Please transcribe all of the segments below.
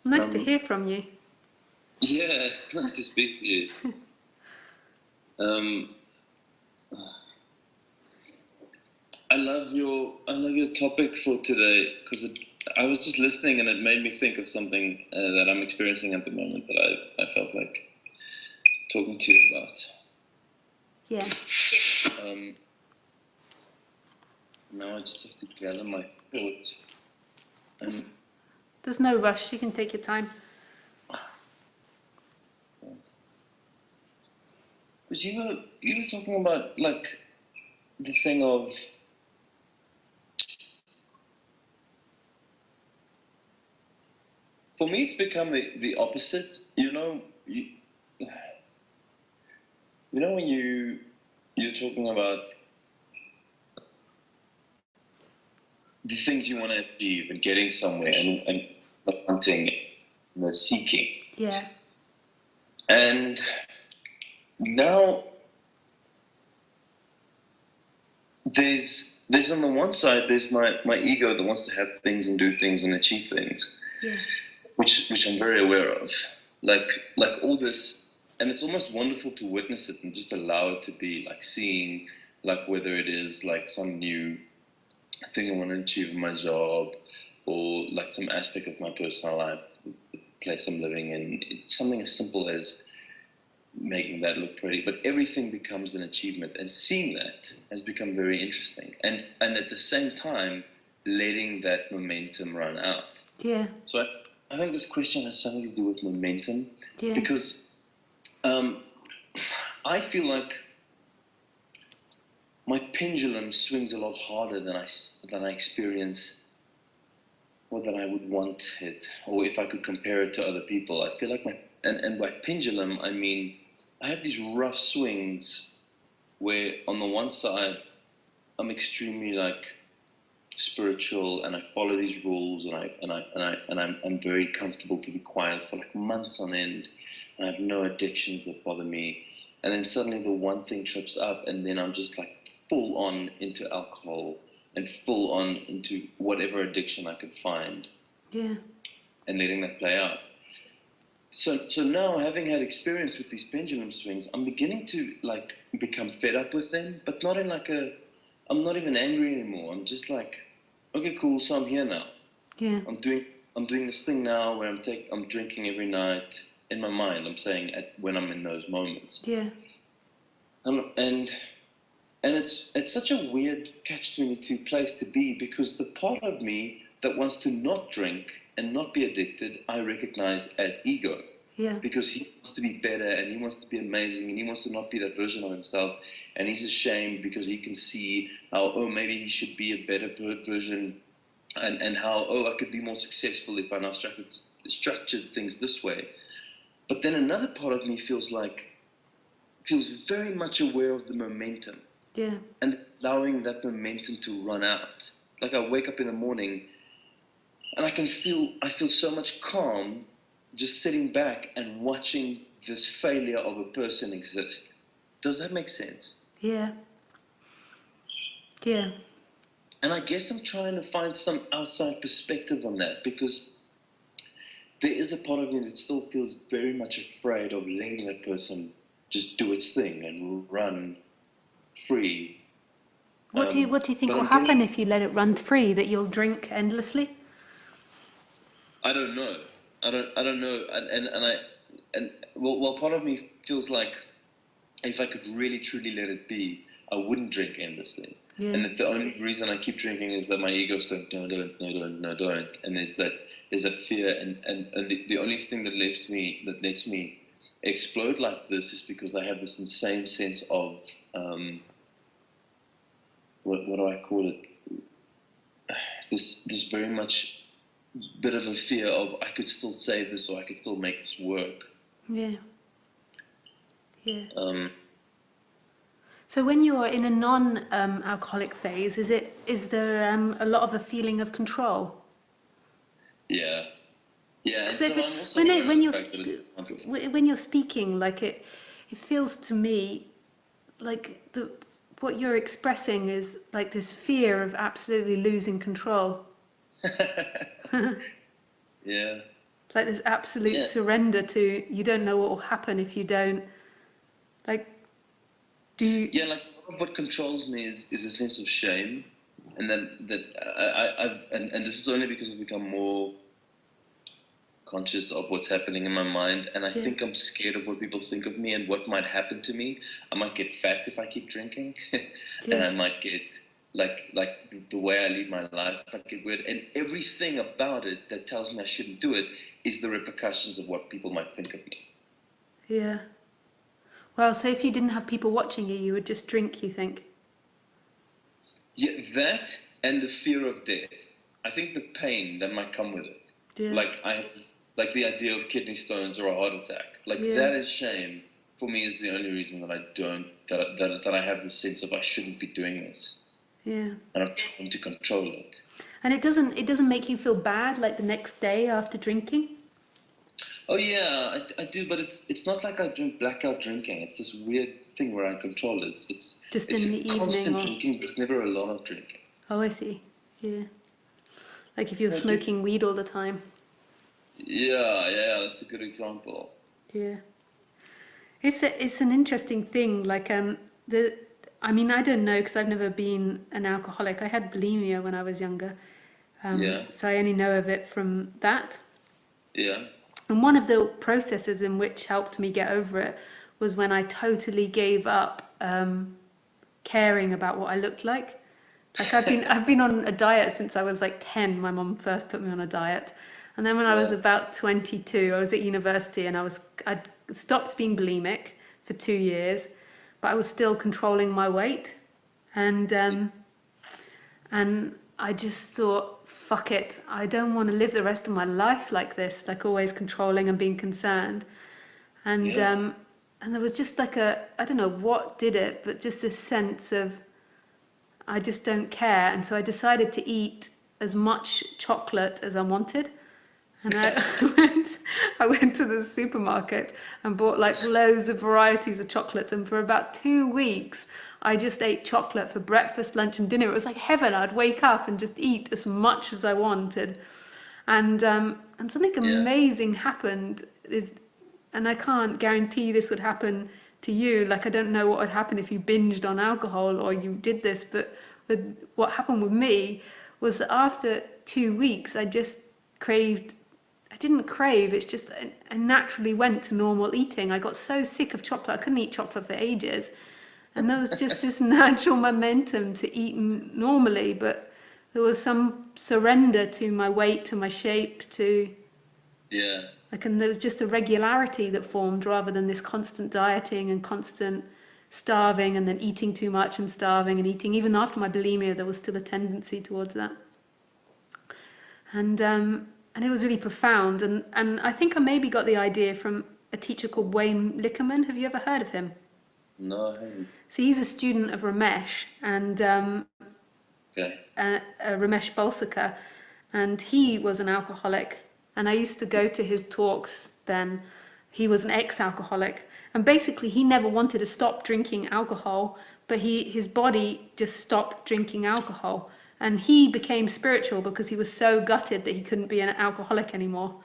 Nice to hear from you. Yeah, it's nice to speak to you. I love your topic for today because I was just listening and it made me think of something that I'm experiencing at the moment that I felt like talking to you about. Yeah. Now I just have to gather my thoughts. There's no rush. You can take your time. Because you were talking about like the thing of for me it's become the opposite. You know when you're talking about the things you want to achieve and getting somewhere and wanting, seeking. Yeah. And now there's on the one side there's my ego that wants to have things and do things and achieve things. Yeah. Which I'm very aware of. Like all this, and it's almost wonderful to witness it and just allow it to be, like seeing like whether it is like some new thing I want to achieve in my job or like some aspect of my personal life, the place I'm living in. It's something as simple as making that look pretty, but everything becomes an achievement, and seeing that has become very interesting, and at the same time letting that momentum run out. Yeah. So I think this question has something to do with momentum. Yeah. Because I feel like my pendulum swings a lot harder than I experience, or than I would want it, or if I could compare it to other people. I feel like and by pendulum I mean I have these rough swings where on the one side I'm extremely like spiritual and I follow these rules and I'm very comfortable to be quiet for like months on end, and I have no addictions that bother me, and then suddenly the one thing trips up and then I'm just like full on into alcohol and full on into whatever addiction I could find. Yeah. And letting that play out. So now, having had experience with these pendulum swings, I'm beginning to like become fed up with them, but not in like I'm not even angry anymore. I'm just like, okay, cool. So I'm here now. Yeah. I'm doing this thing now where I'm drinking every night in my mind. I'm saying when I'm in those moments. Yeah. And it's such a weird catch-22 place to be, because the part of me that wants to not drink and not be addicted, I recognize as ego. Yeah. Because he wants to be better and he wants to be amazing and he wants to not be that version of himself, and he's ashamed because he can see how, maybe he should be a better version, and how, I could be more successful if I now structured things this way. But then another part of me feels very much aware of the momentum. Yeah. And allowing that momentum to run out. Like I wake up in the morning and I feel so much calm just sitting back and watching this failure of a person exist. Does that make sense? Yeah. Yeah. And I guess I'm trying to find some outside perspective on that, because there is a part of me that still feels very much afraid of letting that person just do its thing and run free. What do you think will happen if you let it run free? That you'll drink endlessly? I don't know. I don't know. Well, part of me feels like if I could really truly let it be, I wouldn't drink endlessly. Yeah. And that the only reason I keep drinking is that my ego's going, don't, and there's that fear, and the only thing that lets me explode like this is because I have this insane sense of what do I call it? This very much bit of a fear of I could still say this, or I could still make this work. Yeah. Yeah. So when you are in a non-alcoholic phase, is there a lot of a feeling of control? Yeah. Yeah. And so I'm also when you're speaking, like it feels to me like what you're expressing is like this fear of absolutely losing control. Yeah. like this absolute Yeah. surrender to, you don't know what will happen if you don't, like, do you, Yeah, like a lot of what controls me is a sense of shame, and then that and this is only because I've become more conscious of what's happening in my mind, and I yeah, think I'm scared of what people think of me and what might happen to me. I might get fat if I keep drinking, and yeah, I might get like the way I lead my life might get weird, and everything about it that tells me I shouldn't do it is the repercussions of what people might think of me. yeah. Well, so if you didn't have people watching you, you would just drink, you think? Yeah, that and the fear of death. I think the pain that might come with it. Yeah, Like I have this, like the idea of kidney stones or a heart attack. Like yeah, that is shame for me is the only reason that I don't that I have the sense of I shouldn't be doing this, yeah. and I'm trying to control it. And it doesn't make you feel bad like the next day after drinking? Oh yeah, I do, but it's not like I drink blackout drinking. It's this weird thing where I control it. Just It's in a the evening constant or? drinking, but it's never a lot of drinking. Oh, I see. Yeah. Like if you're I do. smoking weed all the time. Yeah, that's a good example. Yeah. It's an interesting thing. Like the I mean I don't know because I've never been an alcoholic. I had bulimia when I was younger, Yeah, so I only know of it from that. yeah. And one of the processes in which helped me get over it was when I totally gave up caring about what I looked like. Like I've been on a diet since I was like 10. My mom first put me on a diet. And then when I was Yeah. about 22, I was at university and I'd stopped being bulimic for 2 years, but I was still controlling my weight. And and I just thought, fuck it. I don't want to live the rest of my life like this, like always controlling and being concerned. And Yeah. and there was just like I don't know what did it, but just this sense of I just don't care. And so I decided to eat as much chocolate as I wanted. And I I went to the supermarket and bought like loads of varieties of chocolates. And for about 2 weeks, I just ate chocolate for breakfast, lunch, and dinner. It was like heaven. I'd wake up and just eat as much as I wanted. And something Yeah. amazing happened. And I can't guarantee this would happen to you. Like I don't know what would happen if you binged on alcohol or you did this, but what happened with me was that after 2 weeks, I just craved. I didn't crave. It's just I naturally went to normal eating. I got so sick of chocolate. I couldn't eat chocolate for ages, and there was just this natural momentum to eat normally. But there was some surrender to my weight, to my shape, to Yeah. like, and there was just a regularity that formed rather than this constant dieting and constant starving and then eating too much and starving and eating. Even after my bulimia, there was still a tendency towards that. And it was really profound. And I think I maybe got the idea from a teacher called Wayne Lickerman. Have you ever heard of him? No, I haven't. So he's a student of Ramesh and Okay. Ramesh Balsekar, and he was an alcoholic. And I used to go to his talks then. He was an ex-alcoholic, and basically he never wanted to stop drinking alcohol, but his body just stopped drinking alcohol. And he became spiritual because he was so gutted that he couldn't be an alcoholic anymore.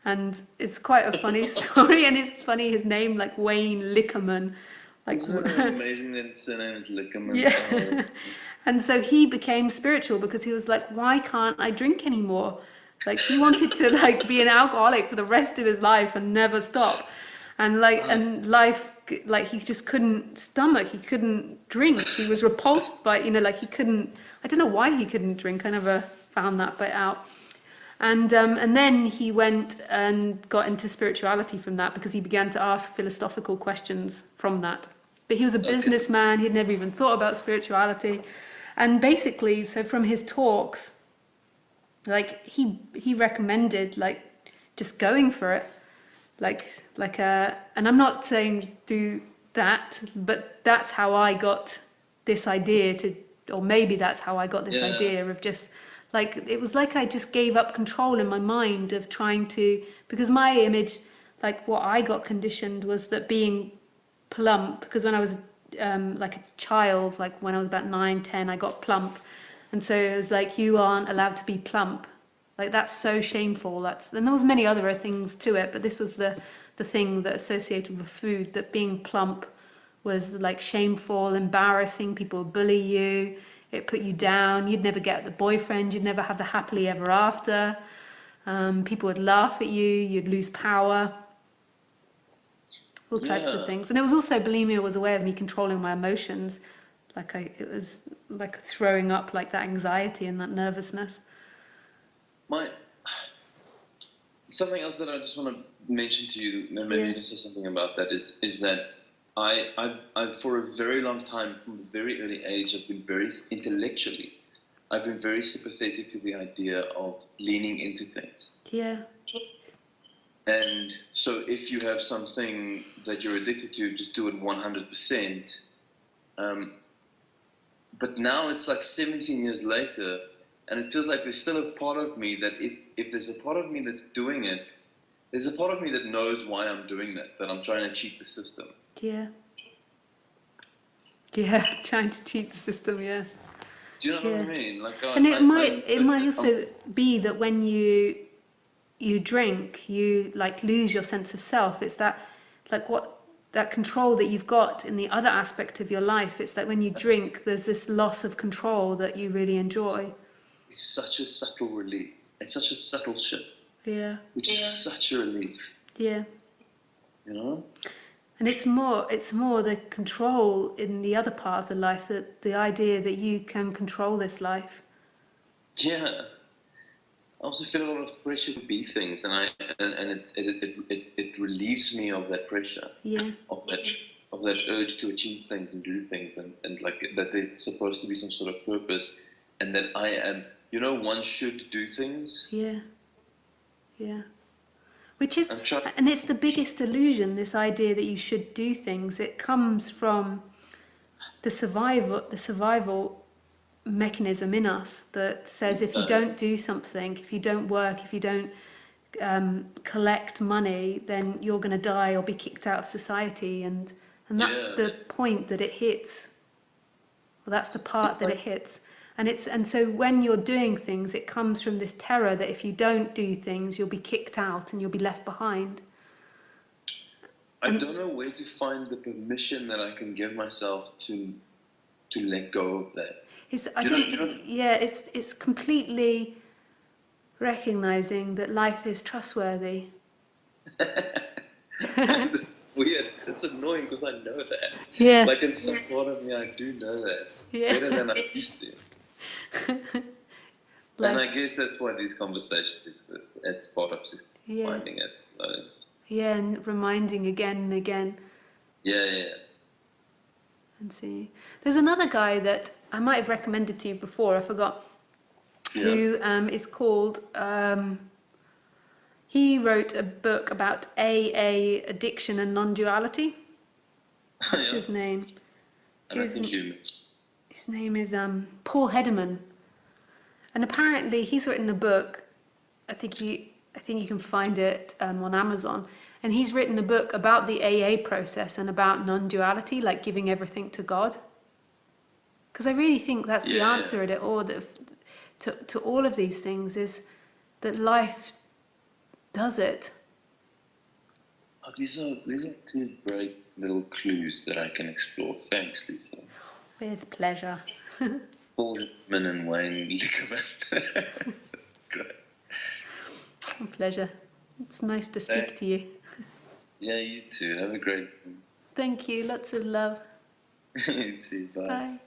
And it's quite a funny story, and it's funny his name, like Wayne Lickerman, like Isn't it amazing that his surname is Lickerman? yeah. Oh, that's- And so he became spiritual because he was like, why can't I drink anymore? Like he wanted to like be an alcoholic for the rest of his life and never stop. And like and life like he just couldn't stomach, he couldn't drink. He was repulsed by, like he couldn't, I don't know why he couldn't drink. I never found that bit out. And then he went and got into spirituality from that because he began to ask philosophical questions from that. But he was a Okay. businessman, he'd never even thought about spirituality. And basically, so from his talks, like he recommended like just going for it. And I'm not saying do that, but that's how I got this idea to, or maybe that's how I got this Yeah. idea of just like, it was like I just gave up control in my mind of trying to, because my image, like what I got conditioned was that being plump, because when I was like a child, like when I was about 9, 10, I got plump. And so it was like, you aren't allowed to be plump. Like that's so shameful. And there was many other things to it, but this was the thing that associated with food, that being plump was like shameful, embarrassing. People would bully you. It put you down. You'd never get the boyfriend. You'd never have the happily ever after. People would laugh at you. You'd lose power. All types of things. And it was also, bulimia was a way of me controlling my emotions. It was like throwing up like that anxiety and that nervousness. Something else that I just want to mention to you, and maybe you can say something about that, is that I've for a very long time, from a very early age, I've been very sympathetic to the idea of leaning into things. Yeah. And so if you have something that you're addicted to, just do it 100%. But now it's like 17 years later, and it feels like there's still a part of me that if there's a part of me that's doing it, there's a part of me that knows why I'm doing that I'm trying to cheat the system. Yeah. Yeah, trying to cheat the system, yeah. Do you know what I mean? And it might also be that when you drink, you like lose your sense of self. It's that that control that you've got in the other aspect of your life. It's that when you drink, there's this loss of control that you really enjoy. It's such a subtle relief. It's such a subtle shift. Yeah. Which is such a relief. Yeah. You know? And it's more the control in the other part of the life, that the idea that you can control this life. Yeah. I also feel a lot of pressure to be things, and it relieves me of that pressure. Yeah. Of that urge to achieve things and do things, and like that there's supposed to be some sort of purpose, and that I am, one should do things. Yeah. Yeah. Which is, and it's the biggest illusion, this idea that you should do things. It comes from the survival mechanism in us that says if you don't do something, if you don't work, if you don't collect money, then you're going to die or be kicked out of society. And that's the point that it hits. Well, that's the part that it hits. And so when you're doing things, it comes from this terror that if you don't do things, you'll be kicked out and you'll be left behind. I don't know where to find the permission that I can give myself to let go of that. It's completely recognizing that life is trustworthy. It's weird. It's annoying because I know that. Yeah. Like in some part of me, I do know that better than I used to. And I guess that's why these conversations exist. It's part of just finding it. So. Yeah, and reminding again and again. Yeah. And see. There's another guy that I might have recommended to you before, I forgot, who is called, he wrote a book about AA, addiction and non-duality. What's his name? His name is Paul Hederman. And apparently he's written a book, I think you can find it on Amazon, and he's written a book about the AA process and about non-duality, like giving everything to God. Because I really think that's the answer at it all, to all of these things, is that life does it. Oh, these are two great little clues that I can explore. Thanks, Lisa. With pleasure. Paul Hederman and Wayne Lickerman. That's great. A pleasure. It's nice to speak to you. Yeah, you too. Have a great one. Thank you. Lots of love. You too. Bye. Bye.